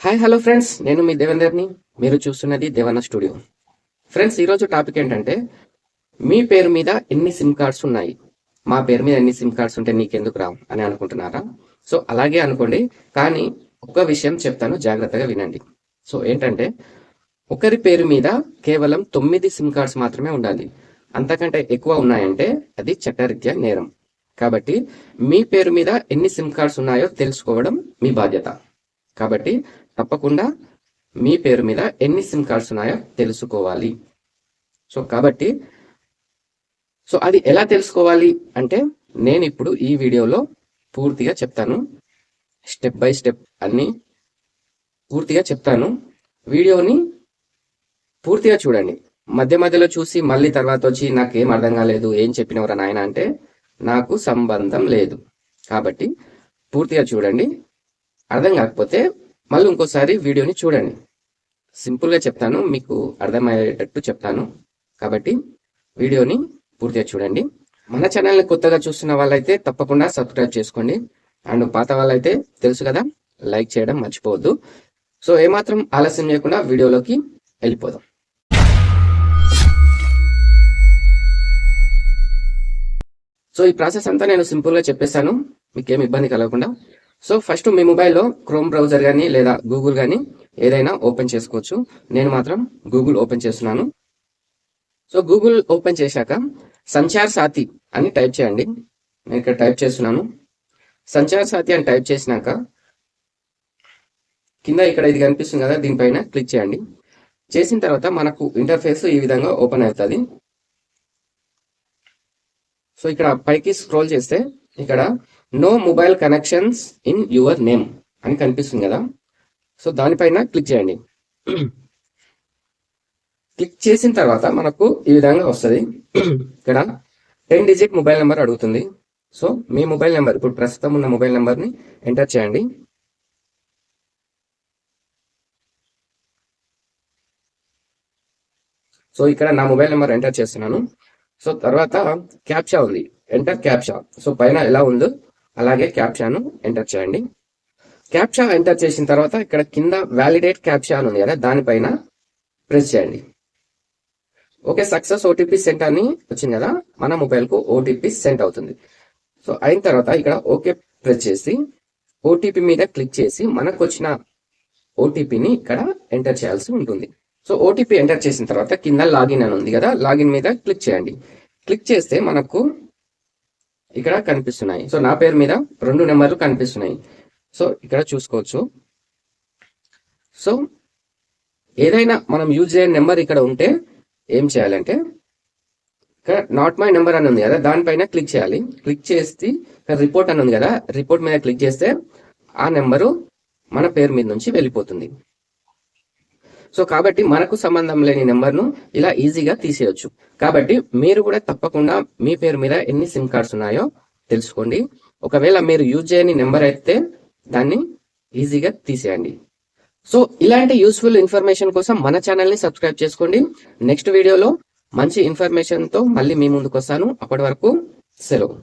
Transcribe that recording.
Hi hello friends, నేను మీ దేవేందర్ని. మీరు చూస్తున్నది దేవన్న స్టూడియో. ఫ్రెండ్స్, ఈరోజు టాపిక్ ఏంటంటే మీ పేరు మీద ఎన్ని సిమ్ కార్డ్స్ ఉన్నాయి, మా పేరు మీద ఎన్ని సిమ్ కార్డ్స్ ఉంటే నీకెందుకు రావు అని అనుకుంటున్నారా? సో అలాగే అనుకోండి, కానీ ఒక విషయం చెప్తాను, జాగ్రత్తగా వినండి. సో ఏంటంటే, ఒకరి పేరు మీద కేవలం 9 సిమ్ కార్డ్స్ మాత్రమే ఉండాలి. అంతకంటే ఎక్కువ ఉన్నాయంటే అది చట్టరీత్యా నేరం. కాబట్టి మీ పేరు మీద ఎన్ని సిమ్ కార్డ్స్ ఉన్నాయో తెలుసుకోవడం మీ బాధ్యత. కాబట్టి తప్పకుండా మీ పేరు మీద ఎన్ని సిమ్ కార్డ్స్ ఉన్నాయో తెలుసుకోవాలి. సో అది ఎలా తెలుసుకోవాలి అంటే, నేను ఇప్పుడు ఈ వీడియోలో పూర్తిగా చెప్తాను. స్టెప్ బై స్టెప్ అన్ని పూర్తిగా చెప్తాను. వీడియోని పూర్తిగా చూడండి. మధ్య మధ్యలో చూసి మళ్ళీ తర్వాత వచ్చి నాకేం అర్థం కాలేదు, ఏం చెప్పినవరా నాయన అంటే నాకు సంబంధం లేదు. కాబట్టి పూర్తిగా చూడండి. అర్థం కాకపోతే మళ్ళీ ఇంకోసారి వీడియోని చూడండి. సింపుల్గా చెప్తాను, మీకు అర్థమయ్యేటట్టు చెప్తాను. కాబట్టి వీడియోని పూర్తిగా చూడండి. మన ఛానల్ని కొత్తగా చూస్తున్న వాళ్ళైతే తప్పకుండా సబ్స్క్రైబ్ చేసుకోండి. అండ్ పాత వాళ్ళైతే తెలుసు కదా, లైక్ చేయడం మర్చిపోవద్దు. సో ఏమాత్రం ఆలస్యం చేయకుండా వీడియోలోకి వెళ్ళిపోదాం. సో ఈ ప్రాసెస్ అంతా నేను సింపుల్గా చెప్పేస్తాను, మీకేం ఇబ్బంది కలగకుండా. సో ఫస్ట్ మీ మొబైల్లో క్రోమ్ బ్రౌజర్ కానీ లేదా గూగుల్ కానీ ఏదైనా ఓపెన్ చేసుకోవచ్చు. నేను మాత్రం గూగుల్ ఓపెన్ చేస్తున్నాను. సో గూగుల్ ఓపెన్ చేశాక సంచార్ సాథి అని టైప్ చేయండి. నేను ఇక్కడ టైప్ చేస్తున్నాను. సంచార్ సాథి అని టైప్ చేసినాక కింద ఇక్కడ ఇది కనిపిస్తుంది కదా, దీనిపైన క్లిక్ చేయండి. చేసిన తర్వాత మనకు ఇంటర్ఫేస్ ఈ విధంగా ఓపెన్ అవుతుంది. సో ఇక్కడ పైకి స్క్రోల్ చేస్తే ఇక్కడ no mobile connections in your name అని కనిపిస్తుంది కదా. సో దానిపైన క్లిక్ చేయండి. క్లిక్ చేసిన తర్వాత మనకు ఈ విధంగా వస్తుంది. ఇక్కడ 10 డిజిట్ మొబైల్ నెంబర్ అడుగుతుంది. సో మీ మొబైల్ నెంబర్, ఇప్పుడు ప్రస్తుతం ఉన్న మొబైల్ నెంబర్ని ఎంటర్ చేయండి. సో ఇక్కడ నా మొబైల్ నెంబర్ ఎంటర్ చేస్తున్నాను. సో తర్వాత క్యాప్చా ఉంది, ఎంటర్ క్యాప్చా. సో పైన ఎలా ఉందో అలాగే క్యాప్చాను ఎంటర్ చేయండి. క్యాప్చా ఎంటర్ చేసిన తర్వాత ఇక్కడ కింద వ్యాలిడేట్ క్యాప్చా అని ఉంది కదా, దానిపైన ప్రెస్ చేయండి. ఓకే, సక్సెస్ ఓటీపీ సెంట్ అని వచ్చింది కదా, మన మొబైల్కు ఓటీపీ సెంట్ అవుతుంది. సో అయిన తర్వాత ఇక్కడ ఓకే ప్రెస్ చేసి ఓటీపీ మీద క్లిక్ చేసి మనకు వచ్చిన ఓటీపీని ఇక్కడ ఎంటర్ చేయాల్సి ఉంటుంది. సో ఓటీపీ ఎంటర్ చేసిన తర్వాత కింద లాగిన్ అని ఉంది కదా, లాగిన్ మీద క్లిక్ చేయండి. క్లిక్ చేస్తే మనకు ఇక్కడ కనిపిస్తున్నాయి. సో నా పేరు మీద 2 నెంబర్లు కనిపిస్తున్నాయి. సో ఇక్కడ చూసుకోవచ్చు. సో ఏదైనా మనం యూజ్ చేయని నెంబర్ ఇక్కడ ఉంటే ఏం చేయాలంటే, ఇక్కడ నాట్ మై నెంబర్ అని ఉంది కదా, దానిపైన క్లిక్ చేయాలి. క్లిక్ చేసి ఇక్కడ రిపోర్ట్ అని ఉంది కదా, రిపోర్ట్ మీద క్లిక్ చేస్తే ఆ నెంబరు మన పేరు మీద నుంచి వెళ్ళిపోతుంది. సో కాబట్టి మనకు సంబంధం లేని నెంబర్ను ఇలా ఈజీగా తీసేయచ్చు. కాబట్టి మీరు కూడా తప్పకుండా మీ పేరు మీద ఎన్ని సిమ్ కార్డ్స్ ఉన్నాయో తెలుసుకోండి. ఒకవేళ మీరు యూజ్ చేయని నెంబర్ అయితే దాన్ని ఈజీగా తీసేయండి. సో ఇలాంటి యూస్ఫుల్ ఇన్ఫర్మేషన్ కోసం మన ఛానల్ని సబ్స్క్రైబ్ చేసుకోండి. నెక్స్ట్ వీడియోలో మంచి ఇన్ఫర్మేషన్తో మళ్ళీ మీ ముందుకు వస్తాను. అప్పటి వరకు సెలవు.